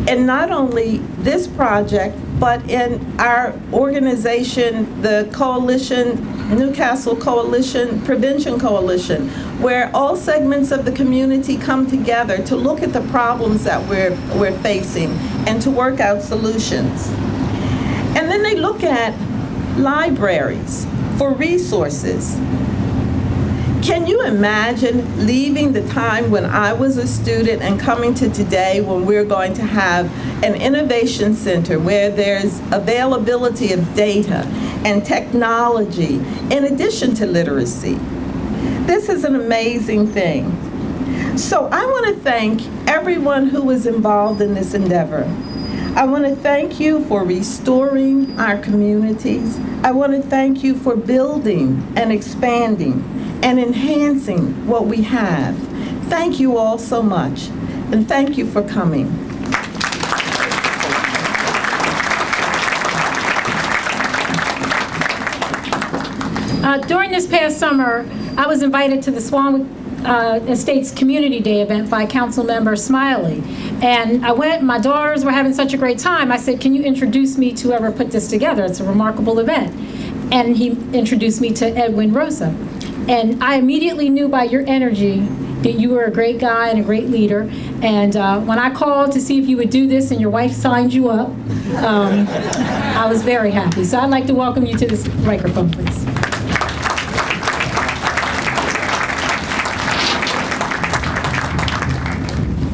And not only this project, but in our organization, the coalition, Newcastle Coalition, Prevention Coalition, where all segments of the community come together to look at the problems that we're facing and to work out solutions. And then they look at libraries for resources. Can you imagine leaving the time when I was a student and coming to today when we're going to have an innovation center where there's availability of data and technology in addition to literacy? This is an amazing thing. So I want to thank everyone who was involved in this endeavor. I want to thank you for restoring our communities. I want to thank you for building and expanding and enhancing what we have. Thank you all so much, and thank you for coming. During this past summer, I was invited to the Swan Estates Community Day event by Councilmember Smiley. And I went, my daughters were having such a great time. I said, can you introduce me to whoever put this together? It's a remarkable event. and he introduced me to Edwin Rosa. And I immediately knew by your energy that you were a great guy and a great leader. And when I called to see if you would do this and your wife signed you up, I was very happy. So I'd like to welcome you to this microphone, please.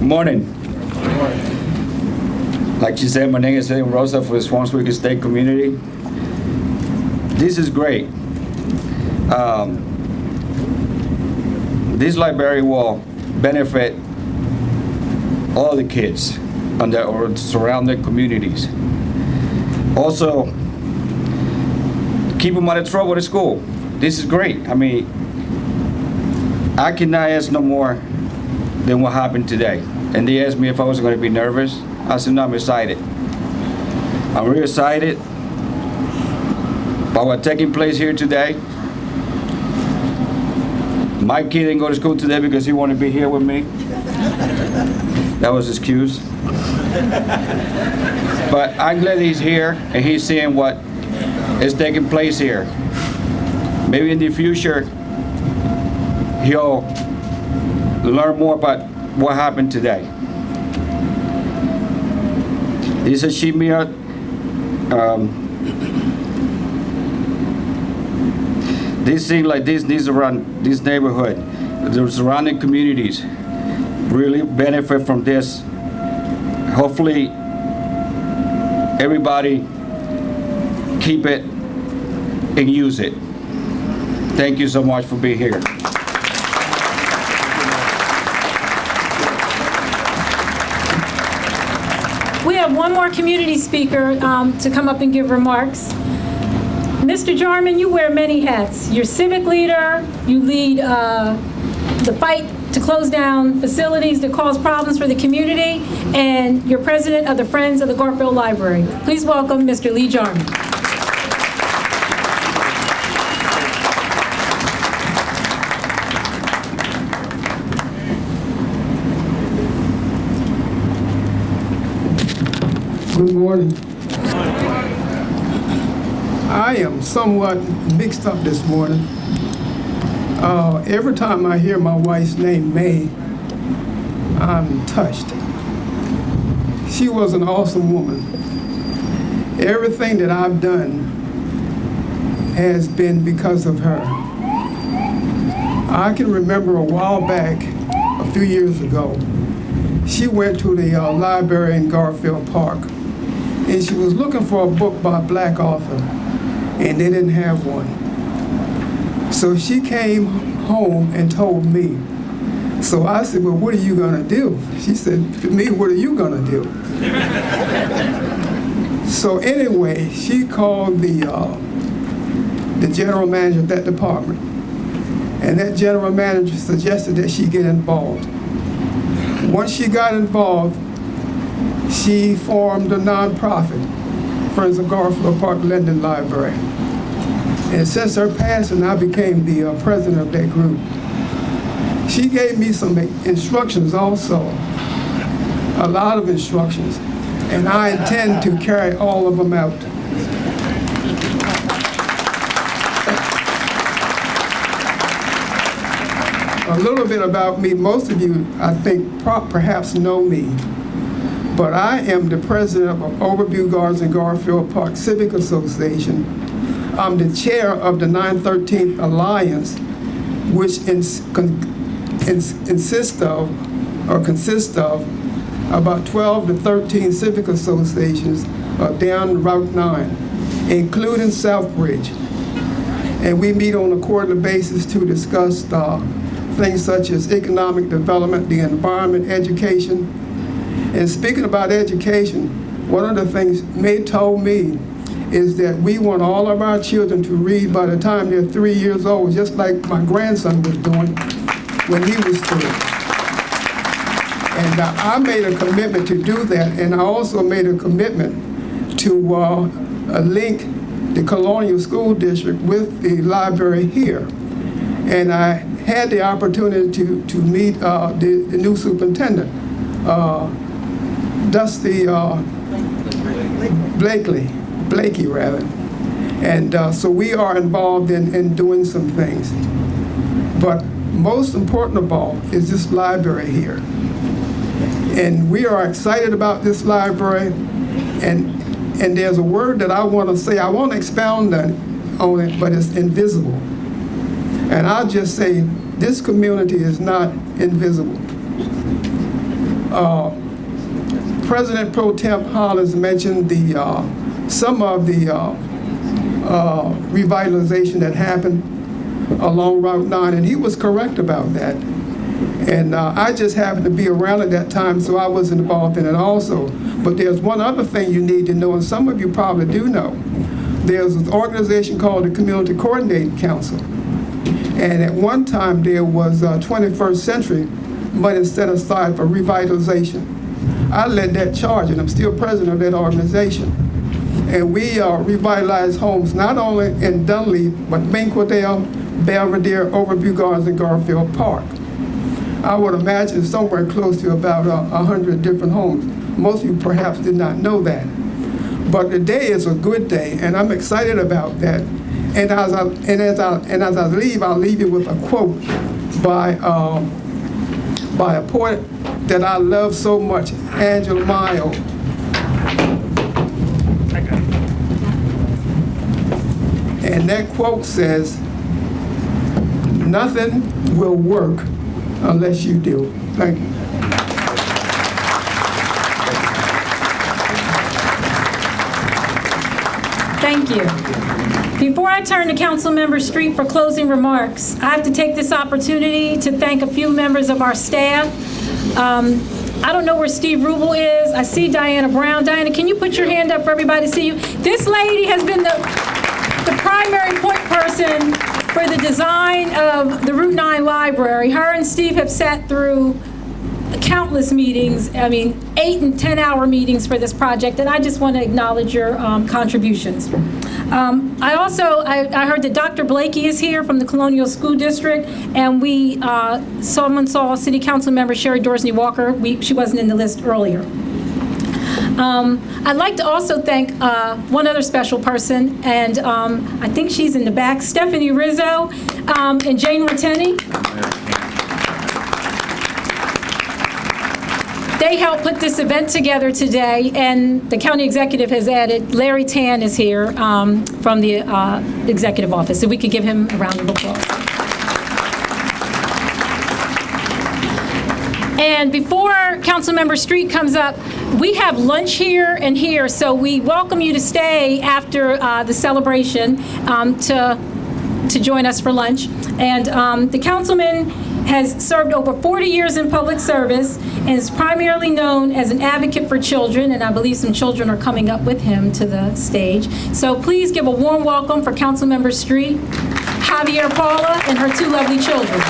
Morning. Like she said, my name is Edwin Rosa for the Swanswick State Community. This is great. This library will benefit all the kids and the surrounding communities. Also, keep them out of trouble at school. This is great. I mean, I cannot ask no more than what happened today. And they asked me if I was going to be nervous. I said, no, I'm excited. I'm really excited about what's taking place here today. My kid didn't go to school today because he wanted to be here with me. That was his excuse. But I'm glad he's here and he's seeing what is taking place here. Maybe in the future, he'll learn more about what happened today. This is Shimia. These things like these around this neighborhood, the surrounding communities really benefit from this. Hopefully, everybody keep it and use it. Thank you so much for being here. We have one more community speaker to come up and give remarks. Mr. Jarman, you wear many hats. You're civic leader, you lead the fight to close down facilities that cause problems for the community, and you're president of the Friends of the Garfield Library. Please welcome Mr. Lee Jarman. Good morning. I am somewhat mixed up this morning. Every time I hear my wife's name, May, I'm touched. She was an awesome woman. Everything that I've done has been because of her. I can remember a while back, a few years ago, she went to the library in Garfield Park, and she was looking for a book by a black author, and they didn't have one. So she came home and told me. So I said, well, what are you gonna do? She said, to me, what are you gonna do? So anyway, she called the general manager of that department, and that general manager suggested that she get involved. Once she got involved, she formed a nonprofit, Friends of Garfield Park Linden Library. And since her passing, I became the president of that group. She gave me some instructions also, a lot of instructions, and I intend to carry all of them out. A little bit about me. Most of you, I think, perhaps know me, but I am the president of Overview Gardens in Garfield Park Civic Association. I'm the chair of the 913th Alliance, which consists of about 12 to 13 civic associations down Route 9, including Southbridge. And we meet on a quarterly basis to discuss things such as economic development, the environment, education. And speaking about education, one of the things May told me is that we want all of our children to read by the time they're 3 years old, just like my grandson was doing when he was 3. And I made a commitment to do that, and I also made a commitment to link the Colonial School District with the library here. And I had the opportunity to meet the new superintendent, Dusty Blakey rather. And so we are involved in doing some things. But most important of all is this library here. And we are excited about this library. And there's a word that I want to say. I won't expound on it, but it's invisible. And I'll just say this community is not invisible. President Pro Tem Hollins mentioned some of the revitalization that happened along Route 9, and he was correct about that. And I just happened to be around at that time, so I was involved in it also. But there's one other thing you need to know, and some of you probably do know. There's an organization called the Community Coordinating Council. And at one time there was 21st century money set aside for revitalization. I led that charge, and I'm still president of that organization. And we revitalize homes not only in Dunleavy, but Banquetdale, Belvedere, Overview Gardens, and Garfield Park. I would imagine somewhere close to about 100 different homes. Most of you perhaps did not know that. But today is a good day, and I'm excited about that. And as I leave, I'll leave you with a quote by a poet that I love so much, Angela Mayo. And that quote says, "Nothing will work unless you do." Thank you. Thank you. Before I turn to Councilmember Street for closing remarks, I have to take this opportunity to thank a few members of our staff. I don't know where Steve Rubel is. I see Diana Brown. Diana, can you put your hand up for everybody to see you? This lady has been the primary point person for the design of the Route 9 library. Her and Steve have sat through countless meetings, 8 and 10-hour meetings for this project, and I just want to acknowledge your contributions. I heard that Dr. Blakey is here from the Colonial School District, and someone saw City Council member Sherry Dorsney Walker. She wasn't in the list earlier. I'd like to also thank one other special person, and I think she's in the back, Stephanie Rizzo and Jane Roteni. They helped put this event together today, and the county executive has added, Larry Tan is here from the executive office, so we could give him a round of applause. And before Councilmember Street comes up, we have lunch here and here, so we welcome you to stay after the celebration to join us for lunch. And the councilman has served over 40 years in public service and is primarily known as an advocate for children, and I believe some children are coming up with him to the stage. So please give a warm welcome for Councilmember Street, Javier Paula, and her 2 lovely children.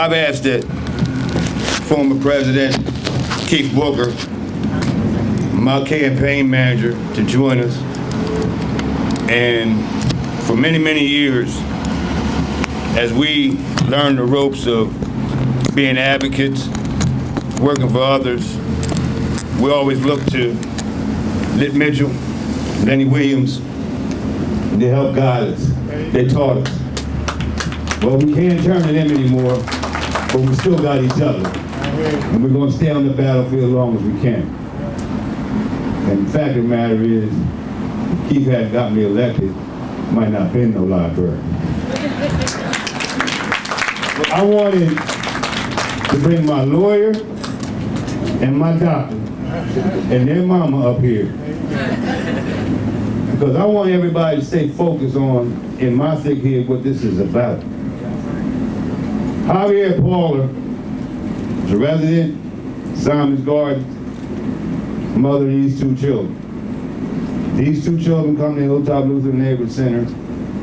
I've asked that former President Keith Booker, my campaign manager, to join us. And for many, many years, as we learned the ropes of being advocates, working for others, we always looked to Lit Mitchell, Lenny Williams. They helped guide us. They taught us. Well, we can't turn to them anymore, but we still got each other. And we're going to stay on the battlefield as long as we can. And the fact of the matter is, if Keith hadn't got me elected, might not have been no library. But I wanted to bring my lawyer and my doctor and their mama up here. Because I want everybody to stay focused on, in my thick head, what this is about. Javier Paula is a resident, Simon's Garden, mother of these 2 children. These 2 children come to Hilltop Lutheran Neighborhood Center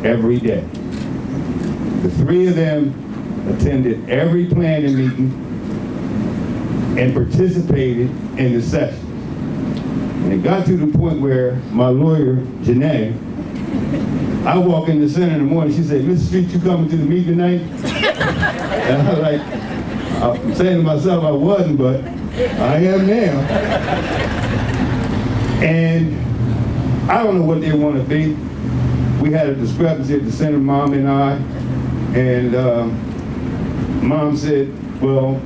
every day. The 3 of them attended every planning meeting and participated in the session. And it got to the point where my lawyer, Janae, I walk in the center in the morning, she said, Mr. Street, you coming to the meeting tonight? And I was like, I'm saying to myself I wasn't, but I am now. And I don't know what they want to be. We had a discrepancy at the center, Mom and I, and Mom said, well,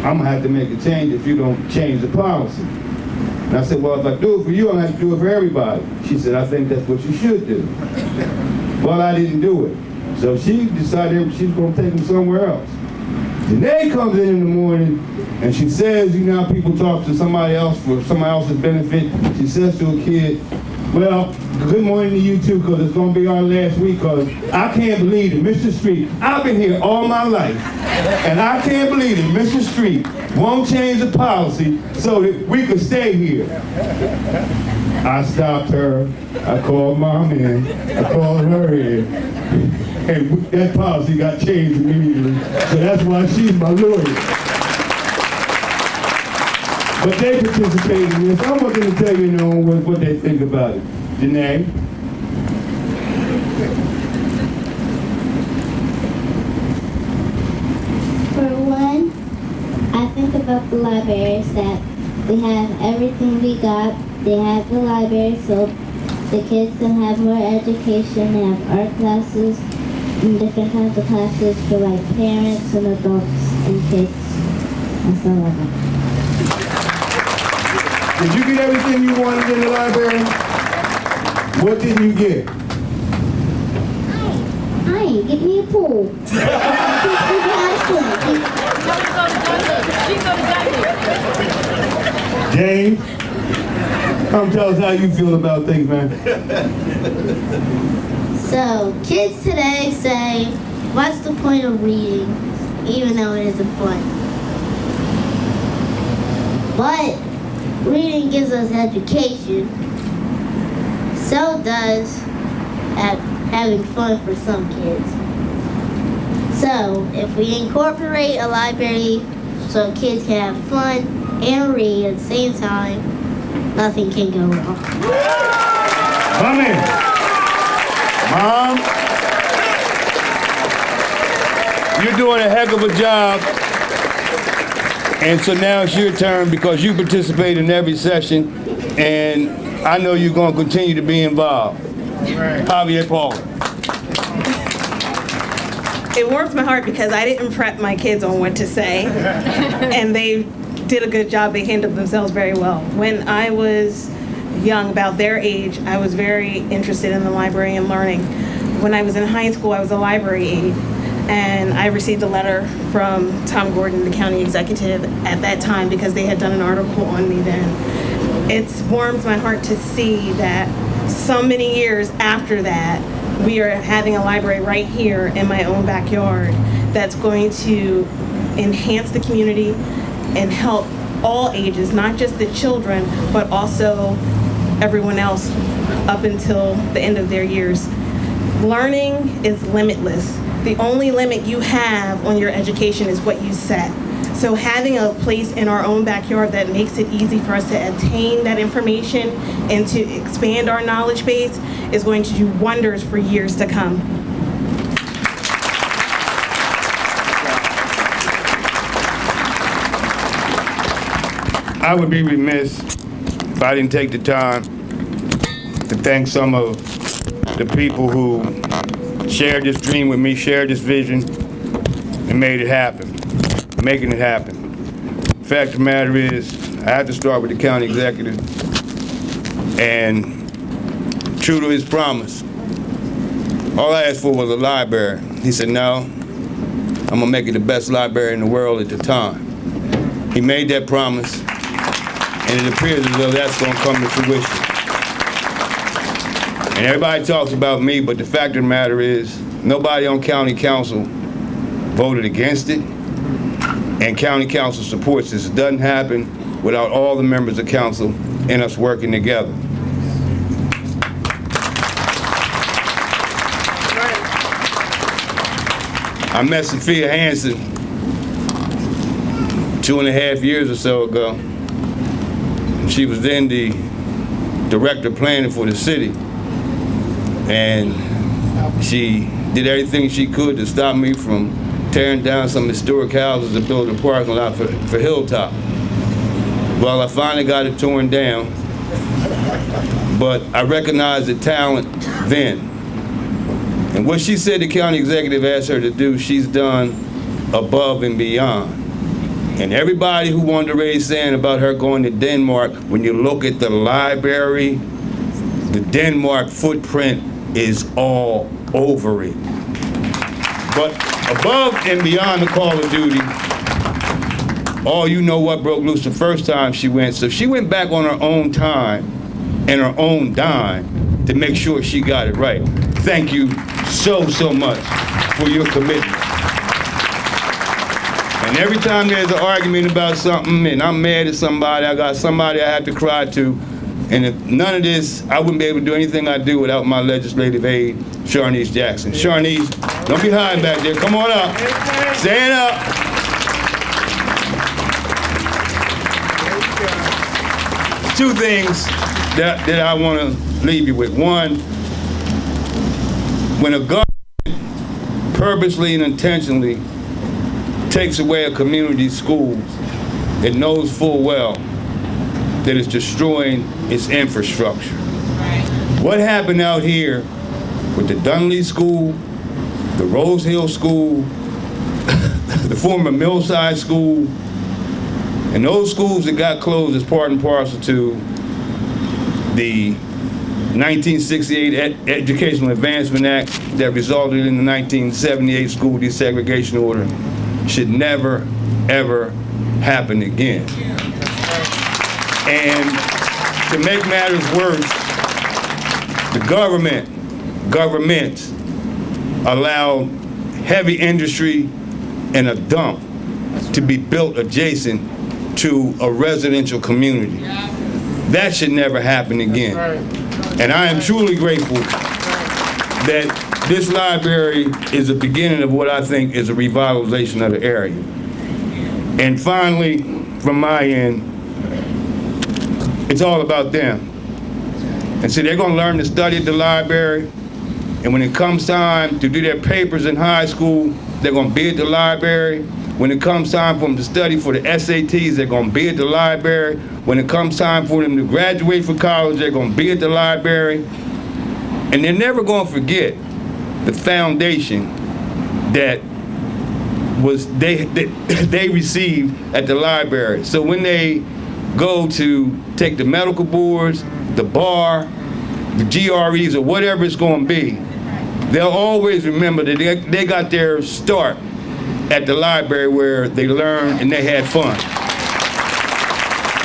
I'm gonna have to make a change if you don't change the policy. And I said, well, if I do it for you, I'm gonna have to do it for everybody. She said, I think that's what you should do. Well, I didn't do it. So she decided she's gonna take them somewhere else. Janae comes in the morning and she says, you know how people talk to somebody else for somebody else's benefit. She says to a kid, well, good morning to you too, because it's going to be our last week, because I can't believe it. Mr. Street, I've been here all my life, and I can't believe it. Mr. Street won't change the policy so that we could stay here. I stopped her. I called Mom in. I called her in. And that policy got changed immediately. So that's why she's my lawyer. But they participated in this. I'm not going to tell you, what they think about it. Janae? For one, I think about the libraries that we have everything we got. They have the library so the kids can have more education. They have art classes and different kinds of classes for like parents and adults and kids. That's all I got. Did you get everything you wanted in the library? What did you get? I ain't get me a pool. James, come tell us how you feel about things, man. So, kids today say, what's the point of reading, even though it isn't fun? But reading gives us education. So does having fun for some kids. So, if we incorporate a library so kids can have fun and read at the same time, nothing can go wrong. Come in. Mom, you're doing a heck of a job. And so now it's your turn because you participate in every session, and I know you're going to continue to be involved. Javier Paul. It warms my heart because I didn't prep my kids on what to say, and they did a good job. They handled themselves very well. When I was young, about their age, I was very interested in the library and learning. When I was in high school, I was a library aide, and I received a letter from Tom Gordon, the county executive at that time, because they had done an article on me then. It's warmed my heart to see that so many years after that, we are having a library right here in my own backyard that's going to enhance the community and help all ages, not just the children, but also everyone else up until the end of their years. Learning is limitless. The only limit you have on your education is what you set. So having a place in our own backyard that makes it easy for us to attain that information and to expand our knowledge base is going to do wonders for years to come. I would be remiss if I didn't take the time to thank some of the people who shared this dream with me, shared this vision, and made it happen, making it happen. The fact of the matter is, I have to start with the county executive, and true to his promise, all I asked for was a library. He said, no, I'm gonna make it the best library in the world at the time. He made that promise, and it appears as though that's gonna come to fruition. And everybody talks about me, but the fact of the matter is, nobody on county council voted against it, and county council supports this. It doesn't happen without all the members of council and us working together. I met Sophia Hansen 2.5 years or so ago. She was then the director of planning for the city. And she did everything she could to stop me from tearing down some historic houses and building a parking lot for Hilltop. Well, I finally got it torn down, but I recognized the talent then. And what she said the county executive asked her to do, she's done above and beyond. And everybody who wanted to raise sand about her going to Denmark, when you look at the library, the Denmark footprint is all over it. But above and beyond the call of duty, all you know what broke loose the first time she went. So she went back on her own time and her own dime to make sure she got it right. Thank you so much for your commitment. And every time there's an argument about something and I'm mad at somebody, I got somebody I have to cry to, and if none of this, I wouldn't be able to do anything I do without my legislative aide, Sharnice Jackson. Sharnice, don't be hiding back there. Come on up. Stand up. Two things that I want to leave you with. One, when a government purposely and intentionally takes away a community's schools, it knows full well that it's destroying its infrastructure. What happened out here with the Dunley School, the Rose Hill School, the former Millside School, and those schools that got closed is part and parcel to the 1968 Educational Advancement Act that resulted in the 1978 school desegregation order. Should never, ever happen again. And to make matters worse, the government allowed heavy industry and a dump to be built adjacent to a residential community. That should never happen again. And I am truly grateful that this library is the beginning of what I think is a revitalization of the area. And finally, from my end, it's all about them. And see, they're gonna learn to study at the library, and when it comes time to do their papers in high school, they're gonna be at the library. When it comes time for them to study for the SATs, they're gonna be at the library. When it comes time for them to graduate from college, they're gonna be at the library. And they're never gonna forget the foundation that was they received at the library. So when they go to take the medical boards, the bar, the GREs, or whatever it's going to be, they'll always remember that they got their start at the library where they learned and they had fun.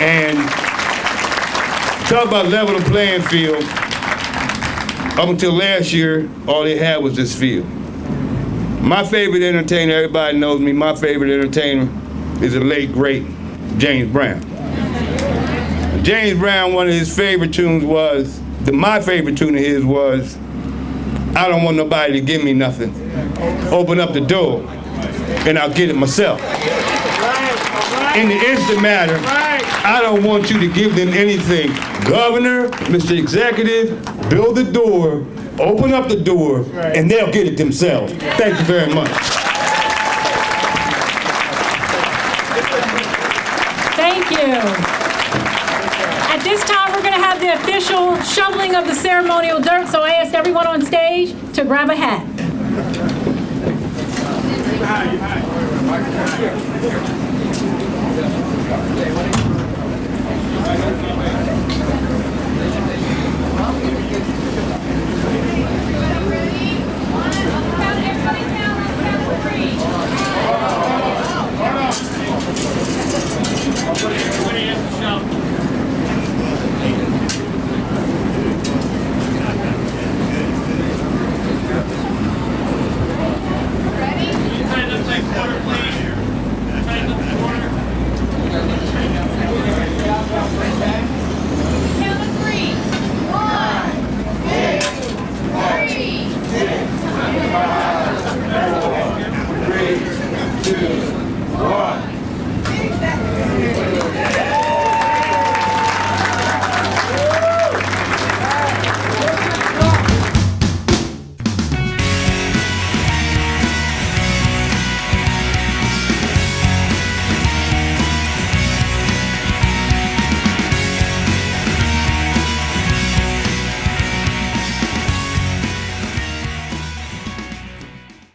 And talk about level the playing field. Up until last year, all they had was this field. My favorite entertainer, everybody knows me, my favorite entertainer is the late, great James Brown. James Brown, one of his favorite tunes was, my favorite tune of his was, I don't want nobody to give me nothing. Open up the door and I'll get it myself. In the instant matter, I don't want you to give them anything. Governor, Mr. Executive, build the door, open up the door, and they'll get it themselves. Thank you very much. Thank you. At this time, we're going to have the official shoveling of the ceremonial dirt, so I ask everyone on stage to grab a hat.